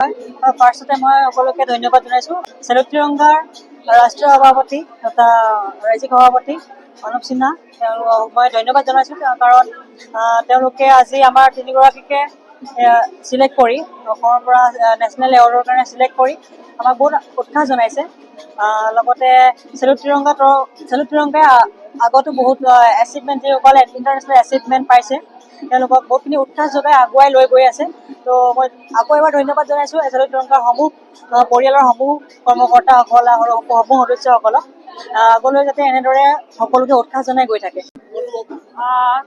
ফাৰ্ষ্টতে মই সকলোকে ধন্যবাদ জনাইছোঁ। চেলুট তিৰংগাৰ ৰাষ্ট্ৰীয় সভাপতি তথা ৰাজ্যিক সভাপতি অনুপ সিনহা তেওঁলোকক মই ধন্যবাদ জনাইছোঁ, কাৰণ তেওঁলোকে আজি আমাৰ তিনিগৰাকীকে চিলেক্ট কৰি অসমৰ পৰা নেশ্যনেল এৱাৰ্ডৰ কাৰণে চিলেক্ট কৰি আমাক বহুত উৎসাহ জনাইছে। লগতে চেলুট তিৰংগাই আগতো বহুত এচিভমেণ্ট যিসকলে ইণ্টাৰনেশ্যনেল এচিভমেণ্ট পাইছে তেওঁলোকক বহুতখিনি উৎসাহ যোগাই আগুৱাই লৈ গৈ আছে। তো মই আকৌ এবাৰ ধন্যবাদ জনাইছোঁ চেলুট তিৰংগাৰ সমূহ পৰিয়ালৰ সমূহ কৰ্মকৰ্তাসকল আৰু সমূহ সদস্যসকলক আগলৈ যাতে এনেদৰে সকলোকে উৎসাহ জনাই গৈ থাকে।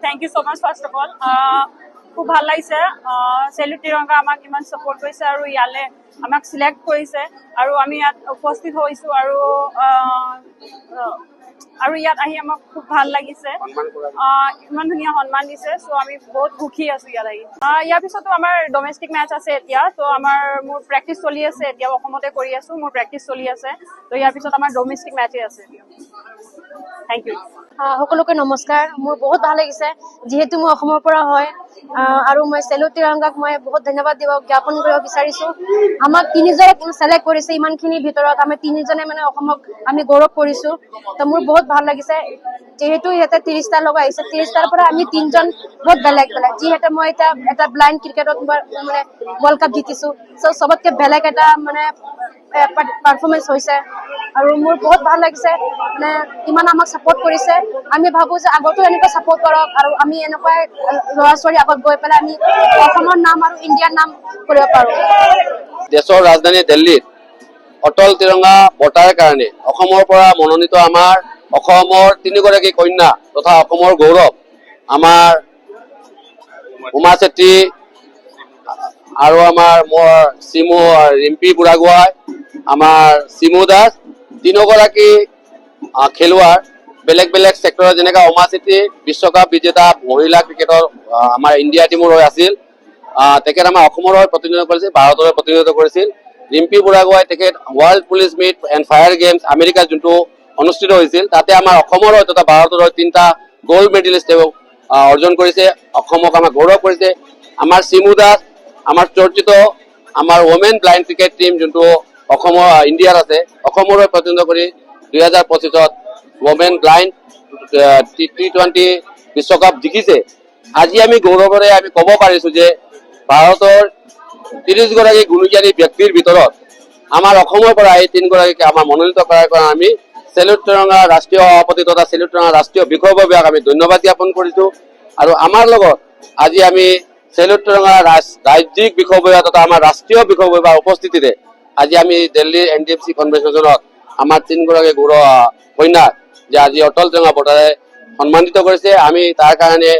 Thank you so' much first of all. খুব ভাল লাগিছে, চেলুট তিৰংগা আমাক ইমান ছাপোৰ্ট কৰিছে আৰু ইয়ালৈ আমাক চিলেক্ট কৰিছে আৰু আমি ইয়াত উপস্থিত হৈছোঁ আৰু ইয়াত আহি আমাক খুব ভাল লাগিছে, ইমান ধুনীয়া সন্মান দিছে। চ' আমি বহুত সুখী আছোঁ ইয়াত আহি। ইয়াৰ পিছতো আমাৰ ডমেষ্টিক মেটচ আছে এতিয়া, তো মোৰ প্ৰেক্টিচ চলি আছে, এতিয়া অসমতে কৰি আছোঁ, মোৰ প্ৰেক্টিচ চলি আছে। তো ইয়াৰ পিছত আমাৰ ডমেষ্টিক মেটচে আছে। Thank you. সকলোকে নমস্কাৰ। মোৰ বহুত ভাল লাগিছে যিহেতু মই অসমৰ পৰা হয়, আৰু মই চেলুট তিৰংগাক মই বহুত ধন্যবাদ জ্ঞাপন কৰিব বিচাৰিছোঁ। আমাক তিনিজনক চিলেক্ট কৰিছে, ইমানখিনিৰ ভিতৰত আমি তিনিজনে মানে অসমক আমি গৌৰৱ কৰিছোঁ। তো মোৰ বহুত ভাল লাগিছে যিহেতু সিহঁতে 30টাৰ লগত আহিছে, 30টাৰ পৰা আমি তিনিজন বহুত বেলেগ যিহেতু মই এতিয়া এটা ব্লাইণ্ড ক্ৰিকেটত মানে ৱৰ্ল্ড কাপ জিতিছোঁ। চ' চবতকে বেলেগ এটা মানে পাৰফৰ্মেঞ্চ হৈছে আৰু মোৰ বহুত ভাল লাগিছে, মানে ইমান আমাক ছাপোৰ্ট কৰিছে। আমি ভাবোঁ যে আগতো এনেকুৱা ছাপোৰ্ট কৰক আৰু আমি এনেকুৱাই ল'ৰা ছোৱালী আগত গৈ পেলাই আমি অসমৰ নাম আৰু ইণ্ডিয়াৰ নাম কৰিব পাৰোঁ। দেশৰ ৰাজধানী দিল্লীত অটল তিৰংগা বঁটাৰ কাৰণে অসমৰ পৰা মনোনীত আমাৰ অসমৰ তিনিগৰাকী কন্যা তথা অসমৰ গৌৰৱ আমাৰ উমা চেত্ৰী আৰু আমাৰ ৰিম্পী বুঢ়াগোহাঁই, আমাৰ চিমু দাস, তিনিগৰাকী খেলুৱাৰ বেলেগ বেলেগ ছেক্টৰত, যেনেকৈ উমা চেত্ৰী বিশ্বকাপ বিজেতা মহিলা ক্ৰিকেটৰ আমাৰ ইণ্ডিয়া টীমৰ হৈ আছিল, তেখেত আমাৰ অসমৰ হৈ প্ৰতিনিধিত্ব কৰিছিল, ভাৰতৰ হৈ প্ৰতিনিধিত্ব কৰিছিল। ৰিম্পী বুঢ়াগোহাঁই তেখেত world police meet and fire games আমেৰিকাত যোনটো অনুষ্ঠিত হৈছিল তাতে আমাৰ অসমৰ হৈ তথা ভাৰতৰ হৈ 3টা গ'ল্ড মেডেলিষ্ট তেওঁ অৰ্জন কৰিছে, অসমক আমাক গৌৰৱ কৰিছে। আমাৰ চিমু দাস আমাৰ চৰ্চিত আমাৰ ওমেন ব্লাইণ্ড ক্ৰিকেট টীম যোনটো অসমৰ ইণ্ডিয়াত আছে, অসমৰ হৈ প্ৰতিনিধিত্ব কৰি 2025ত ওমেন ব্লাইণ্ড T20 বিশ্বকাপ জিকিছে। আজি আমি গৌৰৱেৰে আমি ক'ব পাৰিছোঁ যে ভাৰতৰ 30গৰাকী গুণীজ্ঞানী ব্যক্তিৰ ভিতৰত আমাৰ অসমৰ পৰা এই 3গৰাকীকে আমাৰ মনোনীত কৰাৰ কাৰণে আমি চেলুট তিৰংগা ৰাষ্ট্ৰীয় সভাপতি তথা চেলুট তিৰংগা ৰাষ্ট্ৰীয় বিষয়ববীয়াক আমি ধন্যবাদ জ্ঞাপন কৰিছোঁ। আৰু আমাৰ লগত আজি আমি চেলুট তিৰংগা ৰাজ্যিক বিষয়ববীয়া তথা আমাৰ ৰাষ্ট্ৰীয় বিষয়ববীয়াৰ উপস্থিতিৰে আজি আমি দিল্লীৰ NDFC কনভেনশ্যনত আমাৰ 3গৰাকী গৌৰৱ কন্যাক যে আজি অটল তিৰংগা বঁটাৰে সন্মানিত কৰিছে। আমি তাৰ কাৰণে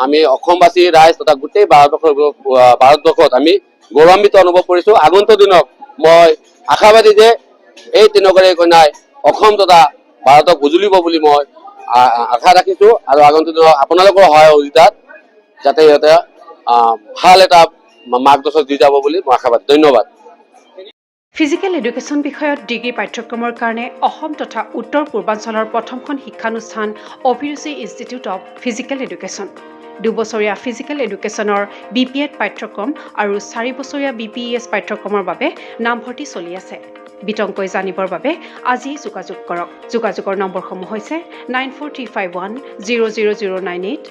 আমি অসমবাসী ৰাইজ তথা গোটেই ভাৰতবৰ্ষত আমি গৌৰৱান্বিত অনুভৱ কৰিছোঁ। আগন্তুক দিনত মই আশাবাদী যে এই 3গৰাকী কন্যাই অসম তথা ভাৰতক উজুলিব বুলি মই আশা ৰাখিছোঁ, আৰু আগন্তুক দিনত আপোনালোকৰ সহায় সহযোগিতাত যাতে সিহঁতে ভাল এটা মাৰ্গদৰ্শন দি যাব বুলি মই আশাবাদী। ধন্যবাদ। ফিজিকেল এডুকেশ্যন বিষয়ত ডিগ্ৰী পাঠ্যক্ৰমৰ কাৰণে অসম তথা উত্তৰ পূৰ্বাঞ্চলৰ প্ৰথমখন শিক্ষানুষ্ঠান অভিৰুচি ইনষ্টিটিউট অৱ ফিজিকেল এডুকেশ্যন। 2 বছৰীয়া ফিজিকেল এডুকেশ্যনৰ BPEd পাঠ্যক্ৰম আৰু 4 বছৰীয়া BPES পাঠ্যক্ৰমৰ বাবে নামভৰ্তি চলি আছে। বিতংকৈ জানিবৰ বাবে আজি যোগাযোগ কৰক। যোগাযোগৰ নম্বৰসমূহ হৈছে 9435100098,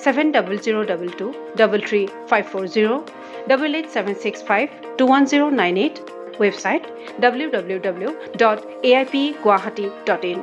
7002233540, 88765210998, ৱেবছাইট www.aipguwahati.in।